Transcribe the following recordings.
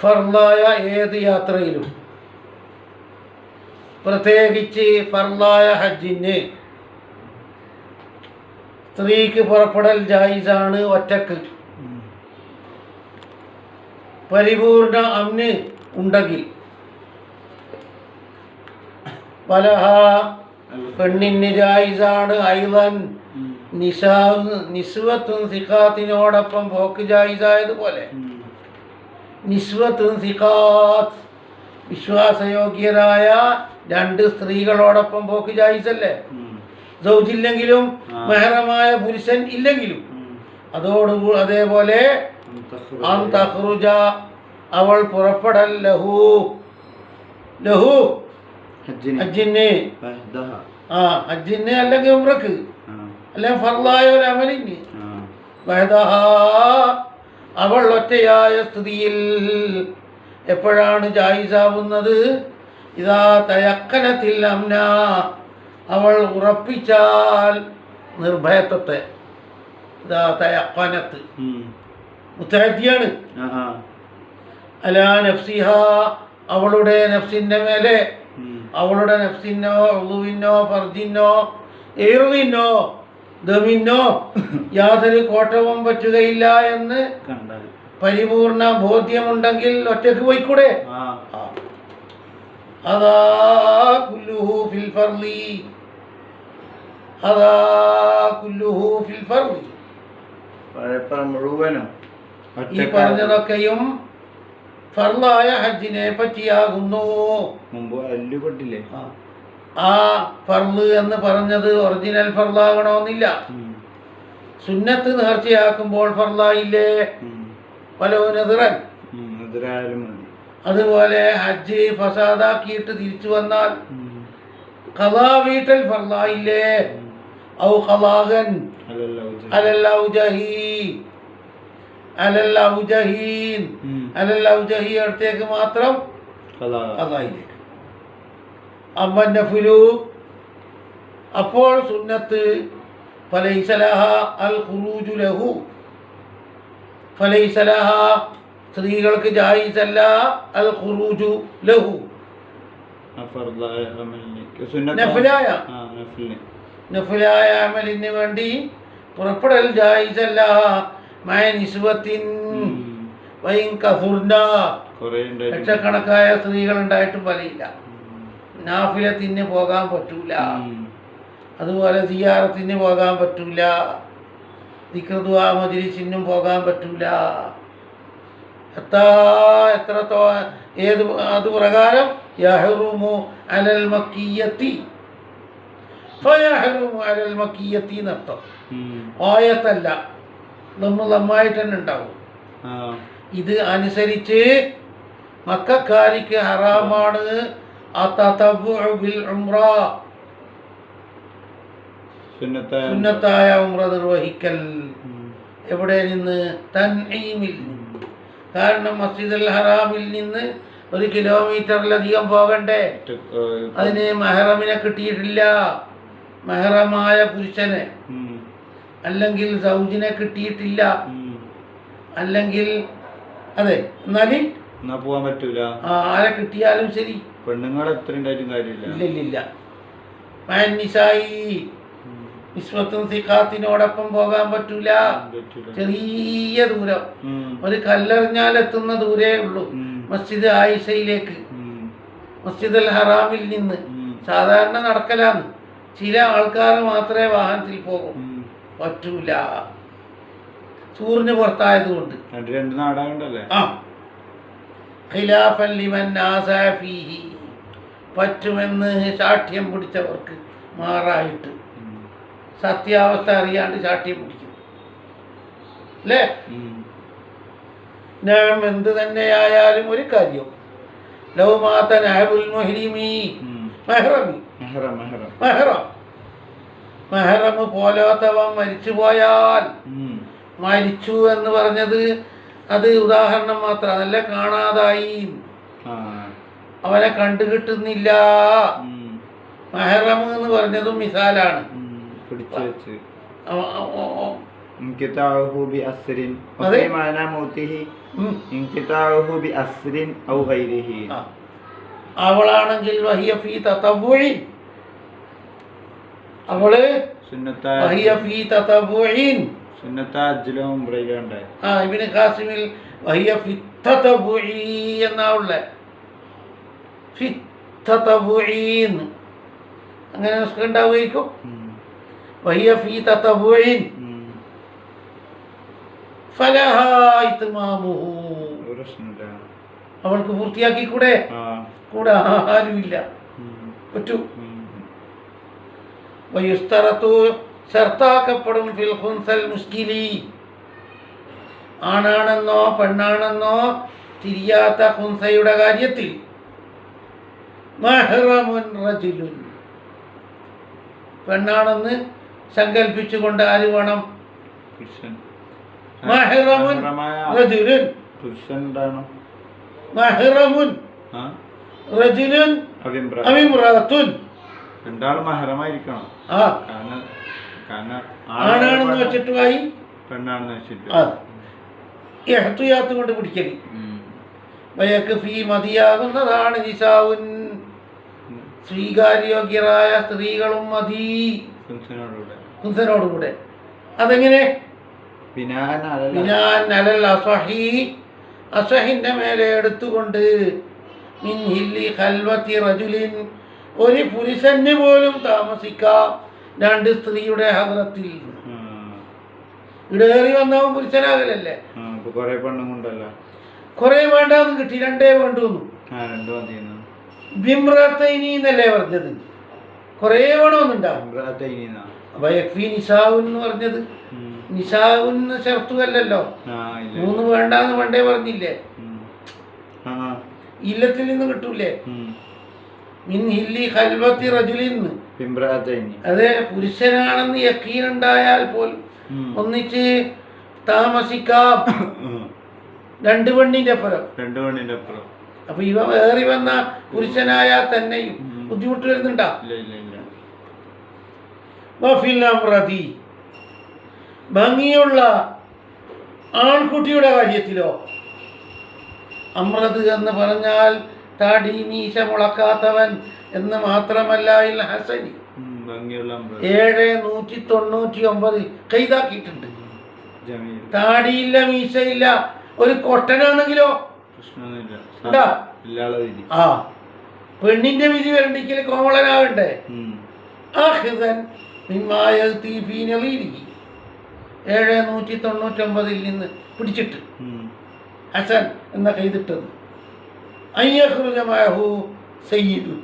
ഫർലായ ഏത് യാത്രയിലും പ്രത്യേകിച്ച് ഫർലായ ഹജ്ജിന് സ്ത്രീക്ക് പുറപ്പെടൽ ജായിസാണ് ഒറ്റക്ക്. പരിപൂർണ അമ്ന് ഉണ്ടെങ്കിൽ. വലഹ പെണ്ണിന് ജായിസാണ്. ഐളൻ നിസ്വത്തുൻ സിഖാത്തിനോടൊപ്പം പോക്ക് ജായിസായതുപോലെ നിസ്വത്തുൻ സിഖാത്ത് വിശ്വാസയോഗ്യരായ രണ്ട് സ്ത്രീകളോടൊപ്പം പോക്ക് ജായിസല്ലേ? സൗജില്ലെങ്കിലും മെഹറമായ പുരുഷൻ ഇല്ലെങ്കിലും. അതേപോലെ അന്തഖ്റുജ അവൾ പുറപ്പെടൽ ലഹു ഹജ്ജിന് ഹജ്ജിന് അല്ലെങ്കിൽ ഉംറക്ക് അല്ലെങ്കിൽ ഫർളായ ഒരു അമലിന് അവൾ ഒറ്റയായ സ്ഥിതിയിൽ എപ്പോഴാണ് ജായിസാവുന്നത്? ഇതാ തയക്കനത്തിൽ അംന അവൾ ഉറപ്പിച്ചാൽ നിർഭയത്വത്തെ. ഇതാ തയക്കനത്ത് മുത്തഹദ്ദിയാണ്. അലാ നഫ്സിഹ അവളുടെ നഫ്സിൻ്റെ മേലെ, അവളുടെ നഫ്സിനോ ഉളുവിനോ ഫർജിനോ ഏറുവിനോ ദമിനോ യാതൊരു കോട്ടവും പറ്റുകയില്ല എന്ന് പരിപൂർണ ബോധ്യമുണ്ടെങ്കിൽ ഒറ്റക്ക് പോയിക്കൂടെ? അതാ കുല്ലുഹു ഫിൽ ഫർളി, അതാ കുല്ലുഹു ഫിൽ ഫർളി. മുഴുവനും ഈ പറഞ്ഞതൊക്കെയും ഫർളായ ഹജ്ജിനെ പറ്റിയാകുന്നു. മുമ്പ് അല്ലുപെട്ടില്ലേ? ആ ഫർള് എന്ന് പറഞ്ഞത് ഒറിജിനൽ ഫർളാകണമെന്നില്ല. സുന്നത്ത് നേർച്ചയാക്കുമ്പോൾ ഫർളായില്ലേ? വലൗനദിറൻ. അതുപോലെ ഹജ്ജ് ഫസാദാക്കിയിട്ട് തിരിച്ചു വന്നാൽ ഖളാ വീട്ടൽ ഫർളായില്ലേ? ഔ ഖളാഗൻ അലല്ലൗജഹി അടുത്തേക്ക് മാത്രം ഖളായിലേക്ക്. അമ്മൻ നഫ്ലു അപ്പോൾ സുന്നത്ത് ഫലൈസ ലഹ അൽ ഖുറൂജു ലഹു, ഫലൈസ ലഹ സ്ത്രീകൾക്ക് ജായിസല്ല അൽ ഖുറൂജു ലഹു നഫ്ലായ അമലിന് വേണ്ടി പുറപ്പെടൽ ജായിസല്ല. മഅ നിസ്വത്തിൻ വഇൻ കസുർന ലക്ഷക്കണക്കായ സ്ത്രീകൾ ഉണ്ടായിട്ടും ഫലയില്ല. നാഫിലത്തിന് പോകാൻ പറ്റൂല, അതുപോലെ സിയാറത്തിന് പോകാൻ പറ്റൂല, ദിക്ർ ദുആ മജ്ലിസിനും പോകാൻ പറ്റൂല. ഏത് അത് പ്രകാരം യഹ്റുമു അലൽ മക്കിയ്യത്തി ഫയഹ്റുമു അലൽ മക്കിയ്യത്തി എന്നർത്ഥം. ആയത്തല്ല, നമ്മായിട്ട് തന്നെ ഉണ്ടാവും. ഇത് അനുസരിച്ച് മക്കക്കാരിക്ക് ഹറാമാണ് സുന്നത്തായ ഉംറ നിർവഹിക്കൽ. എവിടെ നിന്ന്? തൻഈമിൽ. കാരണം മസ്ജിദുൽ ഹറാമിൽ നിന്ന് 1 കിലോമീറ്ററിലധികം പോകണ്ടേ? അതിന് മെഹറമിനെ കിട്ടിയിട്ടില്ല. മെഹറമായ പുരുഷനെ അല്ലെങ്കിൽ സൗജിനെ കിട്ടിയിട്ടില്ല. അല്ലെങ്കിൽ അതെ, എന്നാലും പോകാൻ പറ്റൂല. ആരെ കിട്ടിയാലും ശരി, പെണ്ണുങ്ങളെ എത്ര ഉണ്ടായിട്ടും കാര്യമില്ല. ഇല്ല. നിസ്വത്തും സിഖാത്തിനോടൊപ്പം പോകാൻ പറ്റൂല. ചെറിയ ദൂരം, ഒരു കല്ലെറിഞ്ഞാൽ എത്തുന്ന ദൂരേ ഉള്ളൂ മസ്ജിദ് ആയിഷയിലേക്ക്. മസ്ജിദുൽ ഹറാമിൽ നിന്ന് സാധാരണ നടക്കലാണ്. ചില ആൾക്കാർ മാത്രമേ വാഹനത്തിൽ പോകും. പറ്റൂല, സൂറിന് പുറത്തായതുകൊണ്ട്. രണ്ട് നാടാകണ്ടല്ലേ? ഖിലാഫൻ ലിമൻ നാസാ ഫീഹി പറ്റുമെന്ന് ശാഠ്യം പിടിച്ചവർക്ക് മാറായിട്ട്. സത്യാവസ്ഥ അറിയാണ്ട് ശാഠ്യം പിടിക്കും അല്ലേ? ഞാൻ എന്ത് തന്നെയായാലും ഒരു കാര്യം, ലൗ മാത നഅബുൽ മുഹ്രിമി മെഹറം പോലാത്തവൻ മരിച്ചു പോയാൽ, മരിച്ചു എന്ന് പറഞ്ഞത് അത് ഉദാഹരണം മാത്രമല്ല, കാണാതായി, അവനെ കണ്ടുകിട്ടുന്നില്ല. മെഹറം എന്ന് പറഞ്ഞതും മിസാലാണ്. ഇൻഖിതാഉഹു ബി അസ്രിൻ അതെ. വഫീ മഅനാ മൗതിഹി ഉം. ഇൻഖിതാഉഹു ബി അസ്രിൻ ഔ ഗൈരിഹി. ആ. അവളാണെങ്കിൽ വഹിയ ഫീ തതവ്വുഇൻ, അവള് സുന്നത്താ വഹിയ ഫീ തതവ്വുഇൻ. സുന്നത്താ ഹജ്ജിലോ ഉംറയിലോ ഉണ്ടായി. ആ ഇബ്നു ഖാസിമിൽ വഹിയ ഫി തതവ്വുഇ എന്നാ ഉള്ളെ. ഫി തതവ്വുഇൻ അങ്ങനെ ഉണ്ടാവുമായിരിക്കും. വഹിയ ഫീ തതവ്വുഇൻ ഫലഹാ ഇത്മാമുഹു. പ്രശ്നമില്ല. അവൾക്ക് പൂർത്തിയാക്കി കൂടെ കൂടെ ആരുമില്ല പറ്റൂ. വയുസ്തറത്തു ശർത്താക്കപ്പെടും ഫിൽ ഖുൻസൽ മുസ്കിലി, ആണാണെന്നോ പെണ്ണാണെന്നോ തിരിയാത്ത ഖുൻസയുടെ കാര്യത്തിൽ മഹ്റമുൻ റജുലുൻ, പെണ്ണാണെന്ന് സങ്കല്പിച്ചുകൊണ്ട് ആര് വേണം? മഹ്റമുൻ റജുലുൻ. മഹ്റമുൻ റജുലുൻ അവിമ്രഅത്തുൻ. രണ്ടാളും മഹറമായിരിക്കണം. ആ കാരണം ആണാണെന്ന് വെച്ചിട്ടുമായി പെണ്ണാണെന്ന് വെച്ചിട്ട് എഹ്തിയാത്ത് കൊണ്ട് പിടിക്കല്. വയക്ഫി മതിയാകുന്നതാണ് നിസാഉൻ, സ്വീകാര്യോഗ്യരായ സ്ത്രീകളും മതി കുൻസനോടുകൂടെ. അതെങ്ങനെ? ബിനാൻ അലൽ അസ്വഹി, അസ്വഹിന്റെ മേലെ എടുത്തുകൊണ്ട് മിൻ ഹില്ലി ഖൽവത്തി റജുലിൻ, ഒരു പുരുഷന് പോലും താമസിക്കാം രണ്ട് സ്ത്രീയുടെ ഹദ്റത്തിൽ. ഇടേറി വന്നവൻ പുരുഷനാകലല്ലേ? കുറെ വേണ്ടാന്ന് കിട്ടി, രണ്ടേ വേണ്ടുന്നു. ബിംറത്തൈനി എന്നല്ലേ പറഞ്ഞത്? കുറെ വേണമെന്നുണ്ടാവും. നിസാഉൻ എന്ന് പറഞ്ഞത് നിസാഉൻ ഷർത്തുമല്ലല്ലോ. മൂന്ന് വേണ്ടാന്ന് പണ്ടേ പറഞ്ഞില്ലേ? ഇല്ലത്തിൽ നിന്ന് കിട്ടൂലേ? മിൻ ഹില്ലി ഖൽവത്തി റജുലിൻ, അതെ പുരുഷനാണെന്ന് യഖീനുണ്ടായാൽ പോലും ഒന്നിച്ച് താമസിക്കാം രണ്ട് പെണ്ണിന്റെ അപ്പുറം. അപ്പൊ ഇവ ഏറി വന്ന പുരുഷനായാൽ തന്നെയും ബുദ്ധിമുട്ട് വരുന്നുണ്ടാ? ഭംഗിയുള്ള ആൺകുട്ടിയുടെ കാര്യത്തിലോ? അമ്രത് എന്ന് പറഞ്ഞാൽ താടി മീശ മുളക്കാത്തവൻ എന്ന് മാത്രമല്ല, ഇൽ ഹസനി 799 കൈതാക്കിയിട്ടുണ്ട്. താടിയില്ല മീശയില്ല ഒരു കൊട്ടനാണെങ്കിലോ ആ പെണ്ണിന്റെ വിധി വരണ്ടിക്കല് കോമളനാകണ്ടേ? 799 നിന്ന് പിടിച്ചിട്ട് ഹസൻ എന്ന കൈതിട്ടത്. അയ്യഹ്റുജമാഹു സയ്യിദു,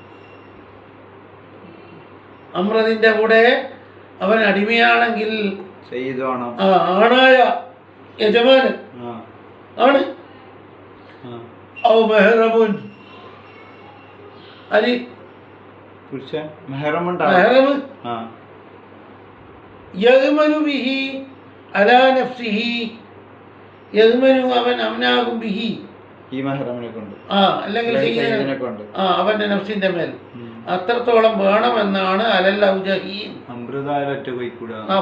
അമ്രതിന്റെ കൂടെ അവൻ അടിമയാണെങ്കിൽ ആണായ യജമാനൻ ആണ്. ഔ മെഹ്റമുൻ, അരി മെഹ്റം യഗ്മനു ബിഹി അലാ നഫ്സിഹി, യഗ്മനു അവൻ അമ്നാകും ബിഹി ഈ മെഹ്റമിനെ കൊണ്ട്, അല്ലെങ്കിൽ അവന്റെ നഫ്സിന്റെ മേൽ അത്രത്തോളം വേണമെന്നാണ് അലൽ ഔജഹീൻ.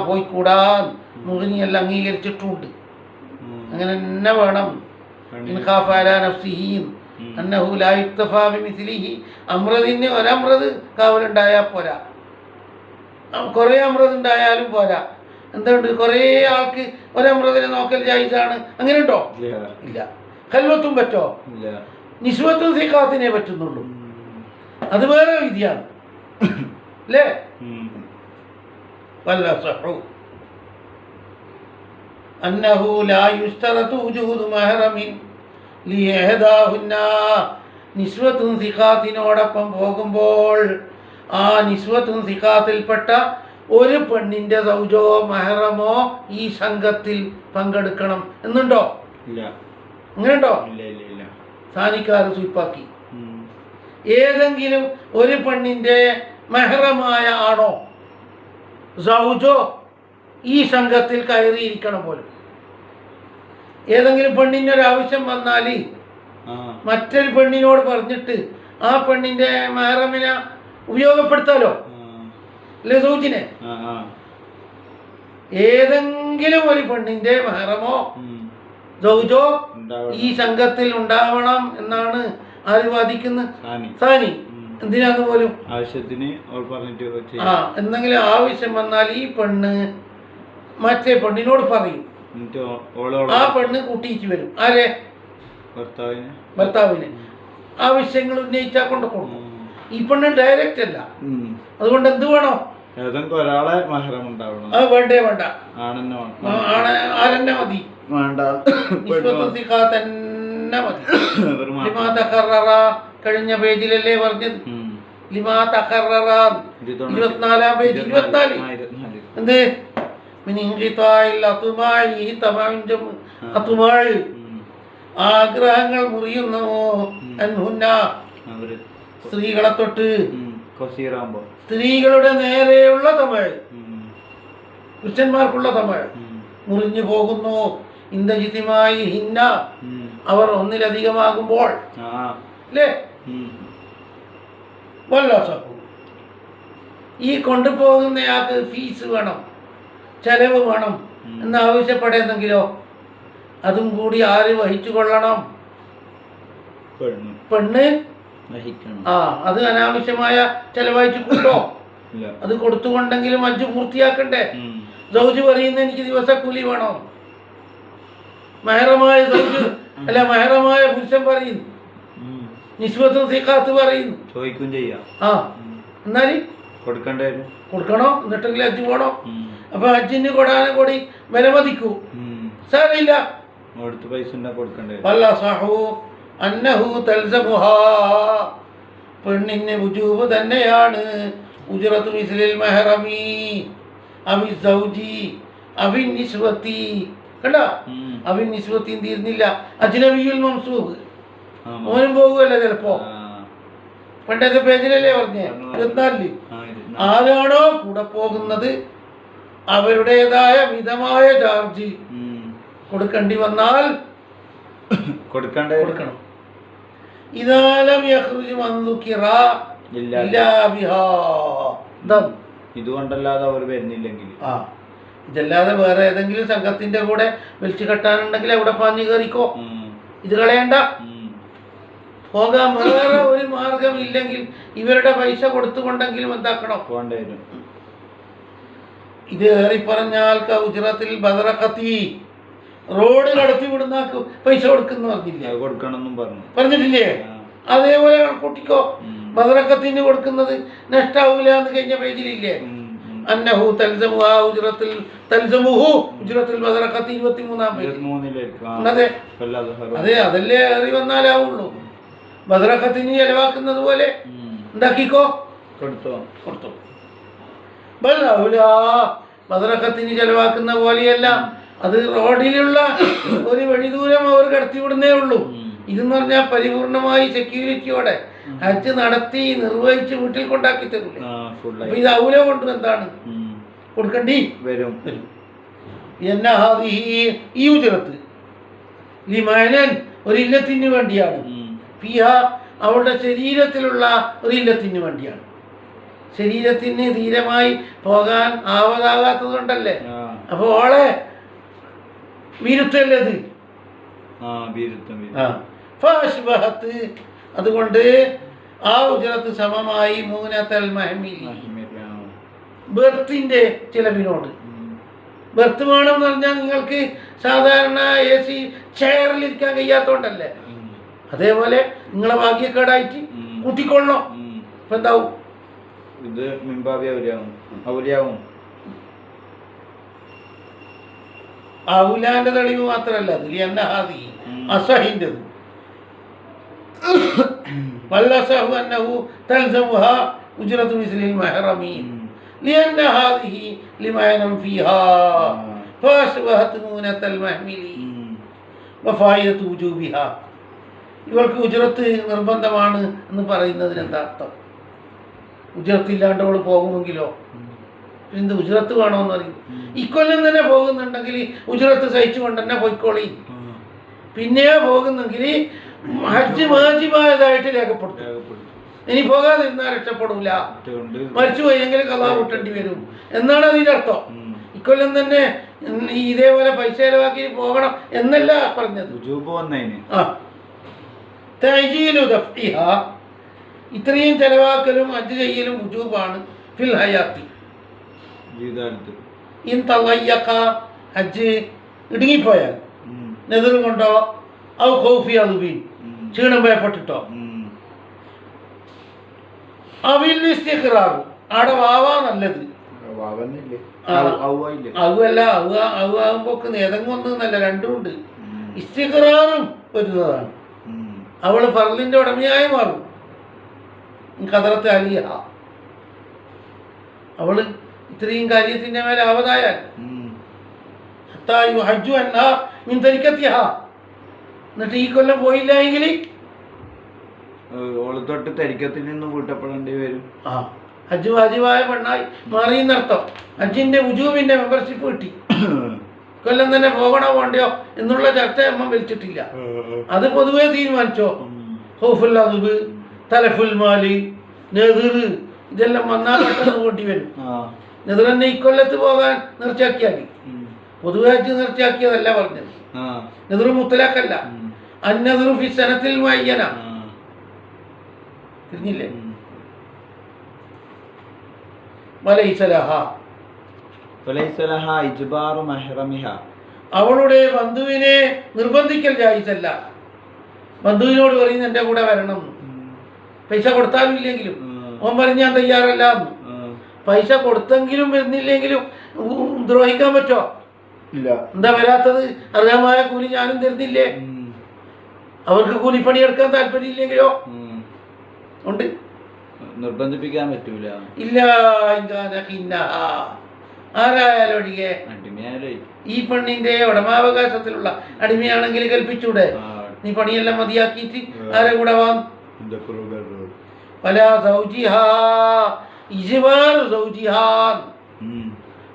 പോയിക്കൂടാ, മുഗ്നിയെല്ലാം അംഗീകരിച്ചിട്ടുണ്ട്. അങ്ങനെ തന്നെ വേണം. അമ്രതിന് ഒരമ്രത് കാവലുണ്ടായാൽ പോരാ, കുറേ അമ്രത് ഉണ്ടായാലും പോരാ. എന്തുകൊണ്ട്? കുറേ ആൾക്ക് ഒരമ്രതിനെ നോക്കൽ ജായിസാണ്. അങ്ങനെ ഉണ്ടോ? ഇല്ല. ഖൽവത്തും പറ്റോ? നിസ്വത്തും സിഖാത്തിനെ പറ്റുന്നുള്ളൂ. അത് വേറെ വിധിയാണ് അല്ലേ? വല്ലസഹു അന്നഹു ലാ യുസ്തറതു വജൂദു മഹ്റമിൻ ലിയഹദാഹുന്ന, നിസ്വത്തും സിഖാത്തിനോടൊപ്പം പോകുമ്പോൾ ആ നിസ്വത്തും സിഖാത്തിൽപ്പെട്ട ഒരു പെണ്ണിന്റെ സൗജോ മെഹ്റമോ ഈ സംഘത്തിൽ പങ്കെടുക്കണം എന്നുണ്ടോ? അങ്ങനെയുണ്ടോ? സാനിക്കാർ സ്വീപ്പാക്കി. ഏതെങ്കിലും ഒരു പെണ്ണിന്റെ മെഹ്റമായ ആണോ സൗജോ ഈ സംഘത്തിൽ കയറിയിരിക്കണം പോലും. ഏതെങ്കിലും പെണ്ണിനൊരാവശ്യം വന്നാൽ മറ്റൊരു പെണ്ണിനോട് പറഞ്ഞിട്ട് ആ പെണ്ണിന്റെ മെഹ്റമിനെ ഉപയോഗപ്പെടുത്താലോ അല്ലേ? സൗജിനെ ഏതെങ്കിലും ഏതെങ്കിലും ഒരു പെണ്ണിന്റെ മെഹറമോ സൗജോ ഈ സംഘത്തിൽ ഉണ്ടാവണം എന്നാണ് ആര് വാദിക്കുന്നത്? സാനി. എന്തിനാന്ന് പോലും ആവശ്യത്തിന് എന്തെങ്കിലും ആവശ്യം വന്നാൽ ഈ പെണ്ണ് മറ്റേ പെണ്ണിനോട് പറയും, ആ പെണ്ണ് കൂട്ടിയിട്ട് വരും. ആരെ? ഭർത്താവിന്. ആവശ്യങ്ങൾ ഉന്നയിച്ചാൽ കൊണ്ട് കൊടുക്കും. ഈ പെണ്ണ് ഡയറക്റ്റ് അല്ല. അതുകൊണ്ട് എന്ത് വേണോ? ഒരാളെ മഹറം ഉണ്ടാവണം. അത് വേണ്ടേ വേണ്ട, ആരെന്നെ മതി, തന്നെ മതി. കഴിഞ്ഞ പേജിലല്ലേ പറഞ്ഞത്? 24-ാം പേജ് 24. എന്ത് ആഗ്രഹങ്ങൾ മുറിയുന്നോ സ്ത്രീകളെ തൊട്ട്, സ്ത്രീകളുടെ നേരെയുള്ള തമിഴ്, പുരുഷന്മാർക്കുള്ള തമിഴ് മുറിഞ്ഞു പോകുന്നു. ഇന്ദജിതിമായി ഹിന്ന, അവർ ഒന്നിലധികമാകുമ്പോൾ അല്ലേ? ഈ കൊണ്ടുപോകുന്നയാൾക്ക് ഫീസ് വേണം, ചെലവ് വേണം എന്നാവശ്യപ്പെടുന്നെങ്കിലോ അതും കൂടി ആര് വഹിച്ചു കൊള്ളണം? പെണ്ണ്. അത് അനാവശ്യമായ ചെലവായിട്ട് കൂട്ടോ? അത് കൊടുത്തുകൊണ്ടെങ്കിലും ഹജ്ജ് പൂർത്തിയാക്കണ്ടേ? സൗജ് പറയുന്ന എനിക്ക് ദിവസക്കൂലി വേണോ? മെഹറമായ സൗജ് അല്ല, മെഹറമായ പുരുഷൻ പറയുന്നു, നിസ്ബത്തും സിഖാത്ത് പറയുന്നു, ചോദിക്കും ചെയ്യാം. എന്നാല് കൊടുക്കണോ? എന്നിട്ടെങ്കിൽ ഹജ്ജ് പോണോ? അപ്പൊ ഹജ്ജിന് കൊടാനെ കൂടി വിലമതിക്കൂ. സാരമില്ല, പെണ്ണിന് വുജൂബ് തന്നെയാണ്. ഉജ്റത്തു മിസ്ലിൽ മെഹറമി അവി സൗജി അവി നിസ്വത്തി. കണ്ടോ? അവി നിസ്വത്തി തീർന്നില്ല. അജ്നബിയുൽ മംസൂബ് ഓനും പോകുമല്ലോ ചിലപ്പോ. പണ്ടത്തെ പേജിലല്ലേ പറഞ്ഞേ? 24. ആരാണോ കൂടെ പോകുന്നത് അവരുടേതായ മിതമായ ചാർജ് കൊടുക്കേണ്ടി വന്നാൽ കൊടുക്കണം. ഇതാലം യഖ്റുജ് മൻദുകിറ ഇല്ലാ ബിഹാ. ഇതുകൊണ്ടല്ലാതെ അവർ വരുന്നില്ലെങ്കിൽ, ഇതല്ലാതെ വേറെ ഏതെങ്കിലും സംഘത്തിന്റെ കൂടെ വലിച്ചു കെട്ടാനുണ്ടെങ്കിൽ അവിടെ പാഞ്ഞു കയറിക്കോ. ഇത് കളയണ്ട, പോകാൻ വേറെ ഒരു മാർഗം ഇല്ലെങ്കിൽ ഇവരുടെ പൈസ കൊടുത്തുകൊണ്ടെങ്കിലും എന്താക്കണം? ഇത് ഏറി പറഞ്ഞാൽ ഉജ്റത്തിൽ ബദറഖത്തി, റോഡ് കടത്തി വിടുന്ന പൈസ കൊടുക്കുന്ന പറഞ്ഞിട്ടില്ലേ? അതേപോലെ കൂട്ടിക്കോ. ബദറഖത്തിന് കൊടുക്കുന്നത് നഷ്ടാവൂല എന്ന് കഴിഞ്ഞ പേജിലില്ലേ? അന്നഹു തൽസമുഹ ഉജ്റത്തിൽ തൽസമുഹു ഉജ്റത്തിൽ ബദറഖത്തി 23-ാം പേജ്. അതെ, അതല്ലേ ഏറി വന്നാലാവുള്ളൂ. ബദറഖത്തിന് ചെലവാക്കുന്നത് പോലെ ഉണ്ടാക്കിക്കോ, കൊടുത്തോ. ബദറഖത്തിന് ചെലവാക്കുന്ന പോലെയല്ല, അത് റോഡിലുള്ള ഒരു വഴി ദൂരം അവർ കടത്തിവിടുന്നേ ഉള്ളൂ. ഇതെന്ന് പറഞ്ഞാൽ പരിപൂർണമായി സെക്യൂരിറ്റിയോടെ ഹജ്ജ് നടത്തി നിർവഹിച്ച് വീട്ടിൽ കൊണ്ടാക്കി തരില്ല. അപ്പൊ ഇത് ഔല കൊണ്ട് എന്താണ് കൊടുക്കണ്ടി വരും. ഈ ഉജ്റത്ത് ലിമാനൻ ഒരു ഇല്ലത്തിന് വേണ്ടിയാണ്. പിഹ അവളുടെ ശരീരത്തിലുള്ള ഒരു ഇല്ലത്തിന് വേണ്ടിയാണ്. ശരീരത്തിന് ധീരമായി പോകാൻ ആവതാകാത്തത് കൊണ്ടല്ലേ. അപ്പൊ ഓളെ വീരുത്തല്ലത്. അതുകൊണ്ട് ആ ഉജ്റത്ത് സമമായി മൂനത്തൽ മഹ്മിലി, ബെർത്തിന്റെ ചിലവിനോട്. ബെർത്ത് വേണമെന്ന് പറഞ്ഞാൽ നിങ്ങൾക്ക് സാധാരണ AC ചെയറിലിരിക്കാൻ കഴിയാത്തോണ്ടല്ലേ. അതേപോലെ നിങ്ങളെ ഭാഗ്യക്കേടായിട്ട് കൂട്ടിക്കൊള്ളണം. ഇപ്പൊ എന്താവും? ഇത് ഔലിയാവും. ഔലാന്റെ തെളിവ് മാത്രല്ല അത് അസഹിൻ്റെത്. വല്ലസഹു അന്നഹു തൽസമുഹ ഉജ്റത്തു മിസ്ലിൽ മെഹറമി لأن هذه لما ينم فيها فأشبهت مونة المحمل وفائدة وجوبها. ഇവൾക്ക് ഉജ്റത്ത് നിർബന്ധമാണ് എന്ന് പറയുന്നതിന് എന്താ അർത്ഥം? ഉജ്റത്തില്ലാണ്ട് അവൾ പോകുമെങ്കിലോ? എന്ത് ഉജ്റത്ത് വേണമെന്ന് പറയും? ഇക്കൊല്ലം തന്നെ പോകുന്നുണ്ടെങ്കിൽ ഉജ്റത്ത് സഹിച്ചുകൊണ്ട് തന്നെ പോയിക്കോളി. പിന്നെയോ പോകുന്നെങ്കിൽ ഹജ്ജ് വാജിബായതായിട്ട് രേഖപ്പെടുത്തും. ഇനി പോകാതിരുന്നാൽ രക്ഷപ്പെടൂല, മരിച്ചു പോയെങ്കിൽ കലാ കൂട്ടേണ്ടി വരും എന്നാണ് അതിൻ്റെ അർത്ഥം. ഇക്കൊല്ലം തന്നെ ഇതേപോലെ പൈസ ചെലവാക്കി പോകണം എന്നല്ല പറഞ്ഞത്. വുജൂബ് വന്നതിന് ആ തഅ്ജീലു ദഫ്ഇഹ, ഇത്രയും ചെലവാക്കലും ഹജ്ജ് ചെയ്യലും വുജൂബാണ് ഫിൽ ഹയാത്തി. ജീവിതകാലത്ത് ഇൻ തളയ്യഖ, ഹജ്ജ് ഇടുങ്ങിപ്പോയാൽ, നെതിർ കൊണ്ടോ ഔ ഖൗഫി അദ്ബി, ക്ഷീണം ഭയപ്പെട്ടിട്ടോ, അവിൽ ഇസ്തിഖ്റാർ, അവിടെ വാവാ നല്ലത്. അവല്ല ആകുമ്പോക്ക് നേതങ്ങൊന്നല്ല, രണ്ടുമുണ്ട്. ഇസ്തിഖ്റാറും വരുന്നതാണ്. അവള് ഫർലിന്റെ ഉടമയായി മാറും. ഖദറത്ത് അലിയ, അവള് ഇത്രയും കാര്യത്തിന്റെ മേലെ ആവതായാൽ ഹജ്ജു അൻഹാ മിൻ തരിക്കത്തിഹ, എന്നിട്ട് ഈ കൊല്ലം പോയില്ല എങ്കിൽ ഓള് തൊട്ട് തരിക്കത്തിൽ നിന്ന് കൂട്ടപ്പെടേണ്ടി വരും. ആ ഹജ്ജ് വാജിബായ പെണ്ണായി മാറിയെന്നർത്ഥം. ഹജ്ജിന്റെ വുജൂബിന്റെ മെമ്പർഷിപ്പ് കിട്ടി. കൊല്ലം തന്നെ പോകണോ വേണ്ടയോ എന്നുള്ള ചർച്ച അമ്മ വലിച്ചിട്ടില്ല. അത് പൊതുവെ തീരുമാനിച്ചോ. ഹൗഫുൽ അദ്ബ്, തലഫുൽ മാലി, നെതിർ, ഇതെല്ലാം വന്നാൽ പെട്ടെന്ന് കൂട്ടി വരും. നെതിർ തന്നെ ഇക്കൊല്ലത്ത് പോകാൻ നിർച്ചയാക്കിയാൽ പൊതുവെ ഹജ്ജ് നിർച്ചയാക്കിയതല്ല പറഞ്ഞത്. നെതിർ മുത്തലാക്കല്ല. അന്നദുറു ഫി സനത്തിൽ മുഅയ്യന, തിരിഞ്ഞില്ലേ? അവളുടെ ബന്ധുവിനെ നിർബന്ധിക്കൽ ജായിസല്ല. ബന്ധുവിനോട് പറയുന്ന എൻ്റെ കൂടെ വരണം, പൈസ കൊടുത്താലും ഇല്ലെങ്കിലും. ഓൻ പറഞ്ഞ് ഞാൻ തയ്യാറല്ല. പൈസ കൊടുത്തെങ്കിലും വരുന്നില്ലെങ്കിലും ദ്രോഹിക്കാൻ പറ്റോ? ഇല്ല. എന്താ വരാത്തത്? അർഹമായ കൂലി ഞാനും തരുന്നില്ലേ? അവർക്ക് കൂലിപ്പണി എടുക്കാൻ താല്പര്യം ഇല്ലെങ്കിലോ ഉണ്ട്. നിർബന്ധിപ്പിക്കാൻ പറ്റൂല. ഇല്ല. ആരായാലും ഒഴികെ ഈ പെണ്ണിന്റെ ഉടമാവകാശത്തിലുള്ള അടിമയാണെങ്കിൽ കൽപ്പിച്ചൂടെ? നീ പണിയെല്ലാം മതിയാക്കിയിട്ട് ആരെ കൂടെ വാ. പല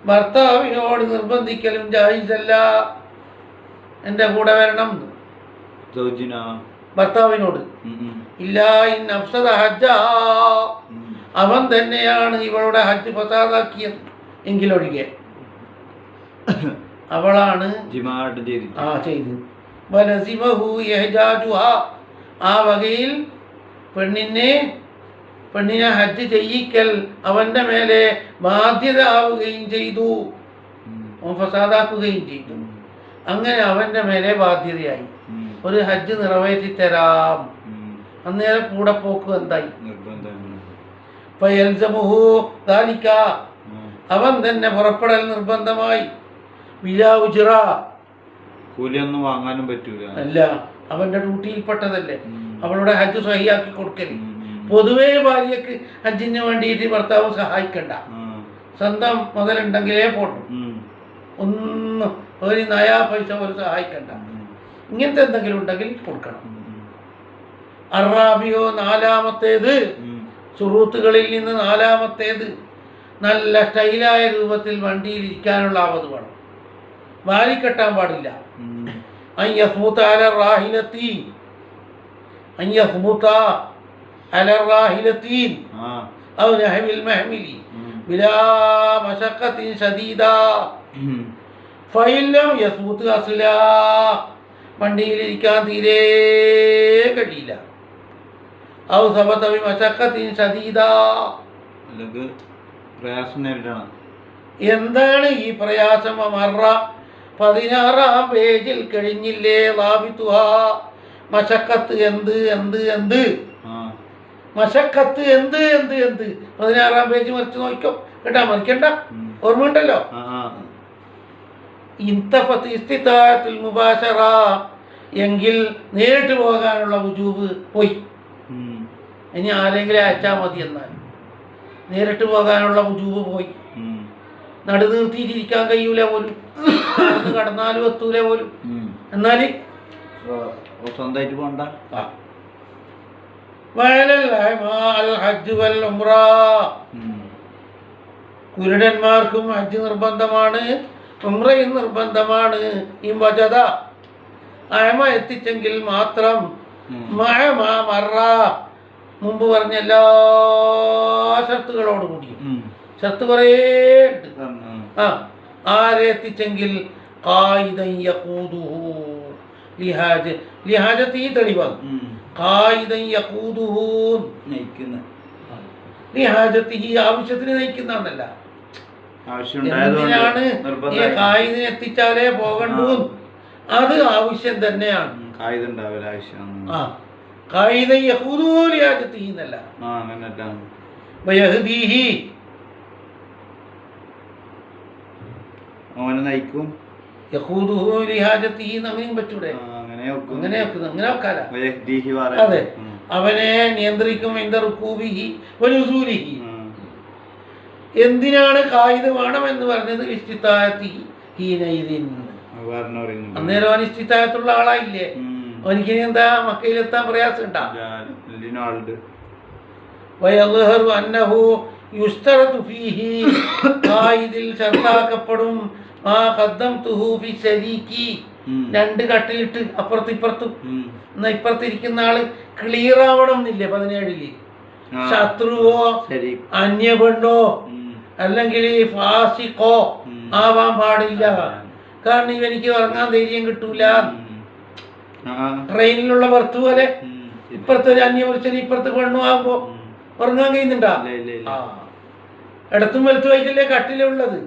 ഭർത്താവിനോട് നിർബന്ധിക്കലും ജായിസല്ല. എന്റെ കൂടെ വരണം ഭർത്താവിനോട്. ഇല്ല ഇൻ അഫ്സദ ഹജ്ജ, അവൻ തന്നെയാണ് ഇവളുടെ ഹജ്ജ് ഫസാദാക്കിയത് എങ്കിലൊഴികെ. അവളാണ് ചെയ്തു. വലസിമഹു ഇഹ്ജാജുഹ, ആ വകയിൽ പെണ്ണിനെ ഹജ്ജ് ചെയ്യിക്കൽ അവന്റെ മേലെ ബാധ്യത ആവുകയും ചെയ്തു. ഫസാദാക്കുകയും ചെയ്തു. അങ്ങനെ അവന്റെ മേലെ ബാധ്യതയായി. ഒരു ഹജ്ജ് നിറവേറ്റി തരാം, അന്നേരം കൂടെ പോക്ക് എന്തായി? ഫയൽസമുഹു ദാലിക, അവൻ തന്നെ പുറപ്പെടൽ നിർബന്ധമായി. ബിലാ ഉജ്റ, കൂലിയൊന്നും വാങ്ങാനും പറ്റൂല. അല്ല, അവന്റെ ഡ്യൂട്ടിയിൽപ്പെട്ടതല്ലേ അവളുടെ ഹജ്ജ് സഹിയാക്കി കൊടുക്കൽ. പൊതുവേ ഭാര്യക്ക് ഹജ്ജിന് വേണ്ടിയിട്ട് ഭർത്താവ് സഹായിക്കണ്ട, സ്വന്തം മുതലുണ്ടെങ്കിലേ പോട്ടു. ഒന്നും ഒരു നയാ പൈസ ഒരു സഹായിക്കണ്ട. ഇങ്ങനത്തെ എന്തെങ്കിലും ഉണ്ടെങ്കിൽ കൊടുക്കണം. അറാബിയോ, നാലാമത്തേത്, സുറൂത്തുകളിൽ നിന്ന് നാലാമത്തേത്, നല്ല സ്റ്റൈലായ രൂപത്തിൽ വണ്ടിയിൽ ഇരിക്കാനുള്ള ആവത് വേണം. വാരിക്കെട്ടാൻ പാടില്ല. വണ്ടിയിലിരിക്കാൻ തീരെ കഴിയില്ല. എന്താണ് ഈ പ്രയാസം? 16-ാം പേജിൽ കഴിഞ്ഞില്ലേ? മശക്കത്ത് എന്ത് എന്ത് എന്ത് മശക്കത്ത് എന്ത് എന്ത് എന്ത് 16-ാം പേജ് മറിച്ച് നോക്കിക്കോ കേട്ടാ. മറിക്കണ്ട, ഓർമ്മയുണ്ടല്ലോ. മുബാശറ എങ്കിൽ നേരിട്ട് പോകാനുള്ള വുജൂബ് പോയി. ഇനി ആരെങ്കിലും അയച്ചാൽ മതി. എന്നാൽ നേരിട്ട് പോകാനുള്ള വുജൂബ് പോയി. നടു നിർത്തിയിട്ടിരിക്കാൻ കഴിയൂല പോലും, കടന്നാലും എത്തൂല പോലും. എന്നാല് സ്വന്തമായിട്ട് പോണ്ട. കുരുടന്മാർക്കും ഹജ്ജ് നിർബന്ധമാണ്, ഉംറയും നിർബന്ധമാണ്. ഈ വജദ അയമ എത്തിച്ചെങ്കിൽ മാത്രം. മുമ്പ് പറഞ്ഞ എല്ലാ ഷർത്തുകളോട് കൂടിയും ഷർത്ത് കുറേ ഉണ്ട്. ആരെ എത്തിച്ചെങ്കിൽ ഖായിദൻ യഖൂദുഹു ലിഹാജത്തി തെളിവാണ്. ഖായിദൻ യഖൂദുഹു നയിക്കുന്ന ലിഹാജത്തി ആവശ്യത്തിന് നയിക്കുന്നല്ല. എന്തിനാണ് ഈ ഖായിദിനെ എത്തിച്ചാലേ പോകണ്ടു? അത് ആവശ്യം തന്നെയാണ്. ആ ഖായിദൻ യഖൂദുഹു ലിഹാജത്തി എന്നല്ല. വയഹ്ദീഹി അവനെ നയിക്കും. യഖൂദുഹു ലിഹാജത്തിഹി അങ്ങനെയും പറ്റൂടെ? അങ്ങനെ വെക്കാല. അതെ, അവനെ നിയന്ത്രിക്കും. റുകൂബിഹി വനുസൂലിഹി. എന്തിനാണ് ഖായിദ് വേണമെന്ന് പറഞ്ഞത്? ഇസ്തിതാഅത്തിഹി ഹീനൈദിൻ. അന്നേരം അവൻ ഇസ്തിതാഅത്തുള്ള ആളായില്ലേ? അവനിക്ക് എന്താ മക്കയിലെത്താൻ പ്രയാസം ഉണ്ടാ? വയദ്ഹറു അന്നഹു യുസ്തറതു ഫീഹി. ഖായിദിൽ ശർത്താക്കപ്പെടും മാ ഖദ്ദംതുഹു ഫി ശരീക്കി. രണ്ട് കട്ടിലിട്ട് അപ്പുറത്തിപ്പുറത്തും. എന്നാ ഇപ്പുറത്തിരിക്കുന്ന ആള് ക്ലിയർ ആവണം എന്നില്ലേ 17-ല്? ശത്രുവോ അന്യ പെണ്ണോ അല്ലെങ്കിൽ ഫാസിഖോ ആവാൻ പാടില്ല. കാരണം ഇവനിക്ക് ഉറങ്ങാൻ ധൈര്യം കിട്ടൂല. ട്രെയിനിലുള്ള ബർത്ത് പോലെ ഇപ്പുറത്തെ ഒരു അന്യപുരുഷന് ഇപ്പുറത്ത് പെണ്ണു ആകുമ്പോ ഉറങ്ങാൻ കഴിയുന്നുണ്ടാ? ഇടത്തും വലത്തും ആയിട്ടല്ലേ കട്ടിലുള്ളത്?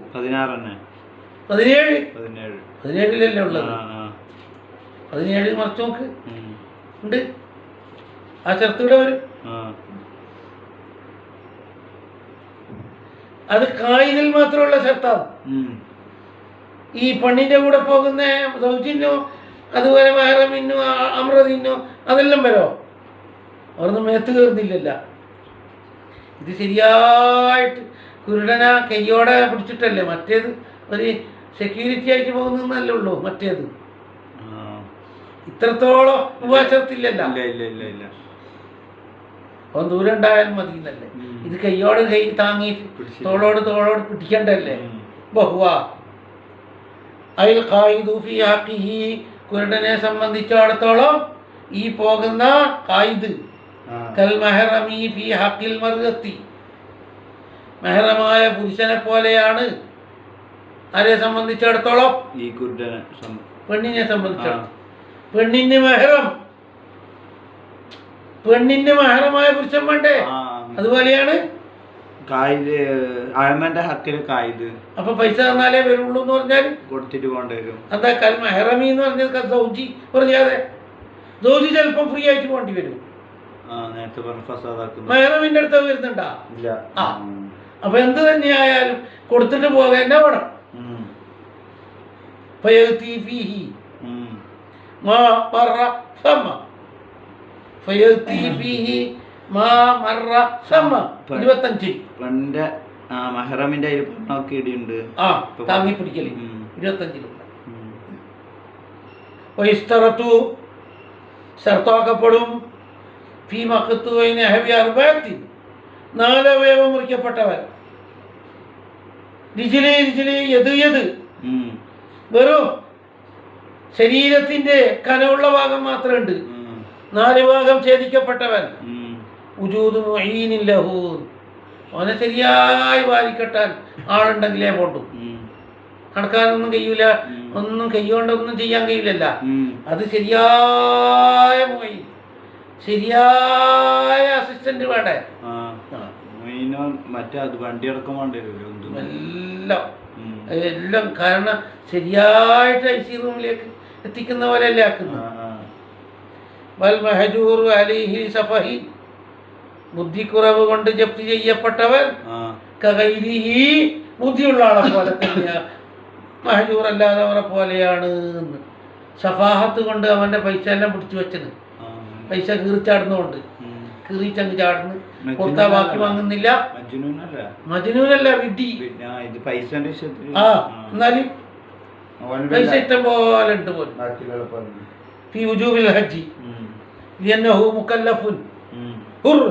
17-ലല്ലേ ഉള്ളത്? 17 മറിച്ച് നോക്ക് ഉണ്ട്. ആ ചെറുത്തൂടെ വരും. അത് ഖായിദിൽ മാത്രമുള്ള ഷർത്താണ്. ഈ പെണ്ണിന്റെ കൂടെ പോകുന്ന സൗജിനോ അതുപോലെ മഹറമിനോ അമ്രദിനോ അതെല്ലാം വരോ? അവിടുന്ന് മേത്ത് കയറുന്നില്ലല്ല. ഇത് ശരിയായിട്ട് കുരുടന കയ്യോടെ പിടിച്ചിട്ടല്ലേ. മറ്റേത് ഒരു സെക്യൂരിറ്റി ആയിട്ട് പോകുന്നല്ലേ ഉള്ളൂ. മറ്റേത് ഇത്രത്തോളം ഉപവാസത്തില്ലല്ല. അവൻ ദൂരം ഉണ്ടായാലും മതി എന്നല്ലേ. ഇത് കയ്യോട് കൈ താങ്ങിയിട്ട് തോളോട് പിടിക്കണ്ടല്ലേ. ബഹുവാ അയൽ ഖായിദു ഫീ ഹഖിഹി. കുരുടനെ സംബന്ധിച്ചിടത്തോളം ഈ പോകുന്ന ഖായിദ് കൽ മഹറമി ഫീ ഹഖിൽ മർഅത്തി. മെഹറമായ പുരുഷനെ പോലെയാണ്. ആരെ സംബന്ധിച്ചിടത്തോളം? ഈ കുരുടനെ പെണ്ണിനെ സംബന്ധിച്ചിടത്തോളം. പെണ്ണിന് മെഹറമായ പുരുഷൻ വേണ്ടേ? അതുപോലെയാണ് അപ്പൊ പൈസ തന്നാലേ വരുള്ളൂ എന്ന് പറഞ്ഞാൽ കൊടുത്തിട്ട് പോകേണ്ടി വരും. എന്താ കൽ മെഹറമി എന്ന് പറഞ്ഞത്? സൗജി പറഞ്ഞാതെ സൗജി ചിലപ്പം ഫ്രീ ആയിട്ട് പോകേണ്ടി വരും. മെഹറമിന്റെ അടുത്ത് വരുന്നുണ്ടാ? ആ, അപ്പൊ എന്ത് തന്നെയായാലും കൊടുത്തിട്ട് പോകേണ്ട വേണം. ما مر ثم فيأتي فيه ما مر ثم 25 പണ്ട് മഹറമിന്റെ അതിൽ പണ്ണൊക്കെ ഇടിയുണ്ട്. ആ താങ്ങി പിടിക്കല് 25-ലുണ്ട്. വൈസ്തറത്തു ശർത്താക്കപ്പെടും ഫീ മഖ്തുവൈന ഹവി അർബഅത്തി. 4 അവയവം മുറിക്കപ്പെട്ടവൻ. രിജിലി യദ് വെറും ശരീരത്തിന്റെ കനമുള്ള ഭാഗം മാത്രമുണ്ട്. 4 ഭാഗം ഛേദിക്കപ്പെട്ടവൻ. അവനെ ശരിയായി വാരിക്കെട്ടാൻ ആളുണ്ടെങ്കിലേ പോണ്ടു. നടക്കാനൊന്നും കഴിയൂല. ഒന്നും കൈകൊണ്ടൊന്നും ചെയ്യാൻ കഴിയില്ലല്ല. അത് ശരിയായ ശരിയായ അസിസ്റ്റന്റ് വേണ്ടേ? എല്ലാം കാരണം ശരിയായിട്ട് ഐസി റൂമിലേക്ക് എത്തിക്കുന്ന പോലെയല്ലേ ആക്കുന്നത്. ബുദ്ധിക്കുറവ് കൊണ്ട് ജപ്തി ചെയ്യപ്പെട്ടവൻ ബുദ്ധിയുള്ള ആളെ പോലെ തന്നെയാ. മഹജൂർ അല്ലാത്തവരെ പോലെയാണ്. സഫാഹത്ത് കൊണ്ട് അവന്റെ പൈസ എല്ലാം പിടിച്ചു വെച്ചത്. പൈസ കീറിച്ചാടുന്നുകൊണ്ട് കീറിച്ചങ്ങ് ചാടുന്നു. കൊടുത്താ ബാക്കി വാങ്ങുന്നില്ല. മജ്നൂനല്ല, വിഡ്ഢി. ആ, എന്നാലും പൈസ ഇഷ്ടം പോലെ ഉണ്ട് പോലും. ഫീ വുജൂബിൽ ഹജ്ജി ലിഅന്നഹു മുകല്ലഫുൻ ഹുർ.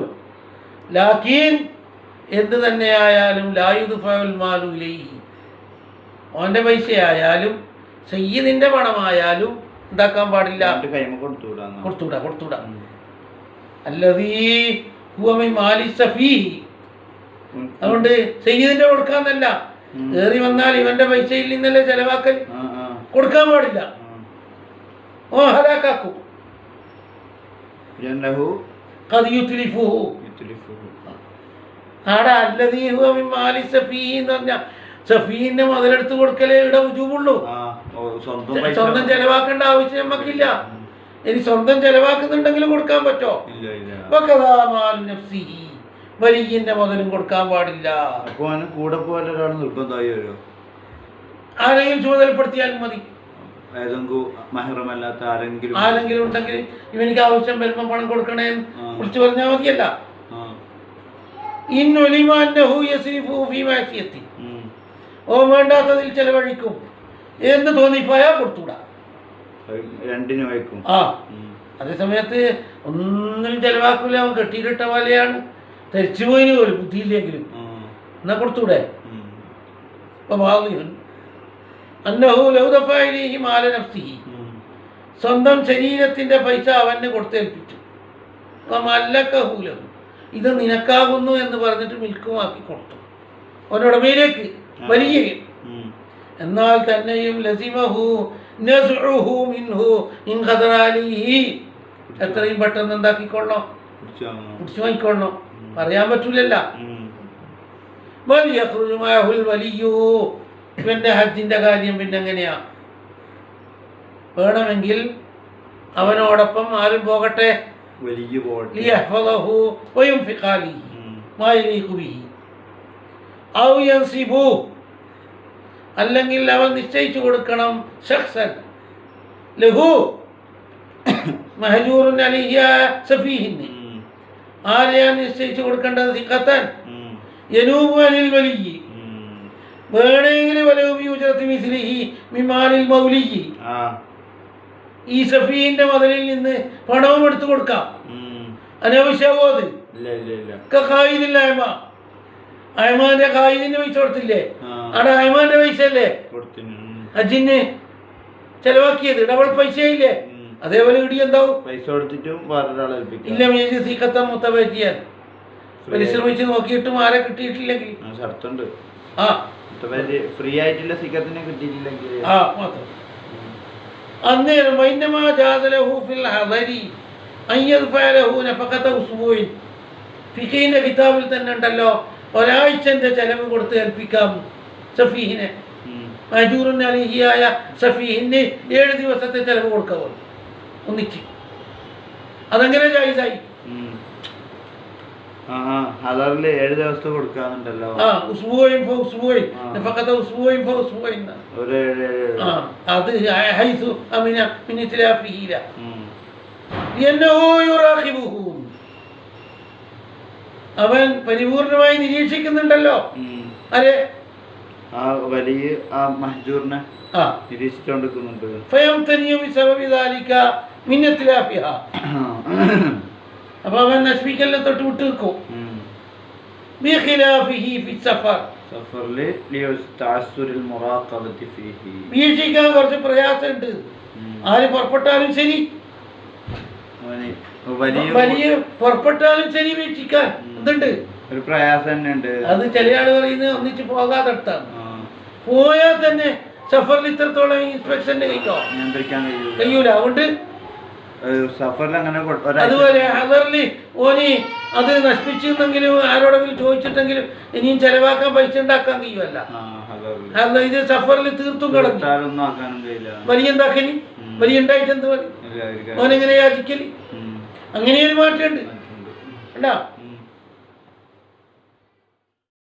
ലാകിൻ എന്ത് തന്നെയായാലും ലാ യുദ്ഫഉൽ മാലു ഇലൈഹി. അവന്റെ പൈസ ആയാലും സയ്യിദിന്റെ പണമായാലും ഉണ്ടാക്കാൻ പാടില്ല. കൊടുത്തൂടാ. അല്ലദീ ഹുവ മിൻ മാലി സഫീഹി. അതുകൊണ്ട് സയ്യിദിന്റെ കൊടുക്കാന്നല്ല, ഏറി വന്നാൽ ഇവന്റെ പൈസയിൽ നിന്നല്ലേ ചെലവാക്കൽ, ആ ആ കൊടുക്കാൻ പാടില്ല. ഓ ഹലാക്കാക്കും. ലഅന്നഹു ഖദ് യുത്ലിഫുഹു. യുത്ലിഫുഹു. ആടെ അല്ലദീ ഹുവ മിൻ മാലി സഫീഹ് എന്ന് പറഞ്ഞാൽ സഫീഹിന്റെ മുതലെടുത്ത് കൊടുക്കലേ ഇവിടെ ഉജൂബുള്ളൂ. ആ സ്വന്തം പൈസ സ്വന്തം ചെലവാക്കേണ്ട ആവശ്യം നമുക്കില്ല. ഇനി സ്വന്തം ചെലവാക്കുന്നുണ്ടെങ്കിലും കൊടുക്കാൻ പറ്റോ? ഇല്ല ഇല്ല. വകദാ മാലു നഫ്സിഹി, വലിയന്റെ മുതലും കൊടുക്കാൻ പാടില്ല. അപ്പൊ അവന് കൂടെ പോലെ ഒരാൾ നിർബന്ധമായി വരുമോ? ആരെങ്കിലും ചുമതലപ്പെടുത്തിയാൽ മതി. ഏതെങ്കിലും മഹറമല്ലാത്ത ആരെങ്കിലും ഉണ്ടെങ്കിൽ ഇവനിക്ക് ആവശ്യം വരുമ്പോൾ പണം കൊടുക്കണേന്ന് കുറിച്ച് പറഞ്ഞാൽ മതിയല്ല. ഓ വേണ്ടാത്തതിൽ ചെലവഴിക്കും എന്ന് തോന്നിപ്പോയാൽ കൊടുത്തൂടാ, രണ്ടിനും വയ്ക്കും. ആ അതേ സമയത്ത് ഒന്നിനും ചെലവാക്കൂല, അവൻ കെട്ടിയിട്ട പോലെയാണ്, തെരിച്ചുപോയിന് പോലും ബുദ്ധിയില്ലെങ്കിലും എന്നാ കൊടുത്തൂടെ. സ്വന്തം ശരീരത്തിന്റെ പൈസ അവന് കൊടുത്തേൽപ്പിച്ചു. മല്ലക്കഹൂലം, ഇത് നിനക്കാകുന്നു എന്ന് പറഞ്ഞിട്ട് മിൽക്കുമാക്കി കൊടുത്തു അവനുടമയിലേക്ക് വലിയ. എന്നാൽ തന്നെയും ലസിമഹു നസ്ഉഹു മിൻഹു ഇൻ ഖദറ അലൈഹി, എത്രയും പെട്ടെന്ന് എന്താക്കിക്കൊള്ളണം, പിടിച്ചു വാങ്ങിക്കൊള്ളണം. പറയാൻ പറ്റൂലല്ല. വലിയു, ഇവന്റെ ഹജ്ജിന്റെ കാര്യം പിന്നെ എങ്ങനെയാ? വേണമെങ്കിൽ അവനോടൊപ്പം ആരും പോകട്ടെ, അല്ലെങ്കിൽ അവൻ നിശ്ചയിച്ചു കൊടുക്കണം ശഖ്സൻ ലഹു മഹജൂറുൻ അലൈഹി സഫീഹിന്. ആരെയാണ് നിശ്ചയിച്ചു കൊടുക്കേണ്ടത്? സിഖത്തൻ യനൂബു അനിൽ വലിയ്യി, വേണമെങ്കിൽ വലൗബി ഉജ്റത്തി മിസ്ലിഹി മിമാലിൽ മൗലിയ്യി, ഈ സഫീഹിന്റെ മുതലിൽ നിന്ന് പണവും എടുത്തു കൊടുക്കാം. അനാവശ്യമോ അത്? ഖായിദില്ല അയമ, അയമാന്റെ ഖായിദിന് പൈസ കൊടുത്തില്ലേ? അവിടെ അയമാന്റെ പൈസ അല്ലേ ഹജ്ജിന് ചെലവാക്കിയത്, ഡബിൾ പൈസയില്ലേ? അതേപോലെ ഇടി എന്താവും? പൈസ കൊടുത്തിട്ടും ഇല്ല സീക്കത്തം മുത്തബറ്റിയാൽ പരിശ്രമിച്ച് നോക്കിയിട്ടും ആരെ കിട്ടിയിട്ടില്ലെങ്കിൽ ആ ഫ്രീ ആയിട്ടുള്ള സിക്കത്തിനെ കിട്ടിയിട്ടില്ലെങ്കിൽ ആ മാത്രം. അന്നേരം വൈന്നമാ ജാദലഹു ഫിൽ ഹദരി അയ്യദ്ഫഅലഹു നഫഖത ഉസ്ബൂഇൻ, ഫിഖീന്റെ കിതാബിൽ തന്നെ ഉണ്ടല്ലോ ഒരാഴ്ചന്റെ ചെലവ് കൊടുത്ത് ഏൽപ്പിക്കാം സഫീഹിനെ. മഹജൂറുൻ അലൈഹിയായ സഫീഹിന് 7 ദിവസത്തെ ചെലവ് കൊടുക്കാവോ ഒന്നിച്ച്? അതെങ്ങനെ ജായിസായി? ഹദറില് 7 ദിവസത്തെ കൊടുക്കാന്നുണ്ടല്ലോ. അത് ഹൈസു അമിന മിൻ ഇത്ലാഫിഹില അവൻ പരിപൂർണമായി നിരീക്ഷിക്കുന്നുണ്ടല്ലോ. അതെ, ആ വലിയ ആ മഹജൂറിനെ നിരീക്ഷിച്ചുകൊണ്ടിരിക്കുന്നുണ്ട്. അപ്പൊ അവൻ നശ്മിക്കലിനെ തൊട്ട് വിട്ടു നിൽക്കും. വീക്ഷിക്കാൻ കുറച്ച് പ്രയാസമുണ്ട്. ആര് പുറപ്പെട്ടാലും ശരി, വലിയ പുറപ്പെട്ടാലും ശരി വീക്ഷിക്കാൻ എന്തുണ്ട് ഒരു പ്രയാസം തന്നെ ഉണ്ട്. അത് ചില ആള് പറയുന്നത് ഒന്നിച്ച് പോകാതെടുത്താണ്. പോയാൽ തന്നെ സഫറിൽ ഇത്രത്തോളം ഇൻസ്പെക്ഷന്റെ നിയന്ത്രിക്കാൻ കഴിയൂല. അതുകൊണ്ട് സഫറിൽ അങ്ങനെ അതുപോലെ ഹദറില് ഓന് അത് നശിപ്പിച്ചിരുന്നെങ്കിലും ആരോടെങ്കിലും ചോദിച്ചിട്ടെങ്കിലും ഇനിയും ചെലവാക്കാൻ പൈസ ഉണ്ടാക്കാൻ കഴിയുമല്ല. ഇത് സഫറിൽ തീർത്തും കിടന്നു വലിയ എന്താക്കനി, വലിയ ഉണ്ടായിട്ട് എന്ത് മതി? ഓനെങ്ങനെ യാചിക്കല്? അങ്ങനെയൊരു മാറ്റമുണ്ട്.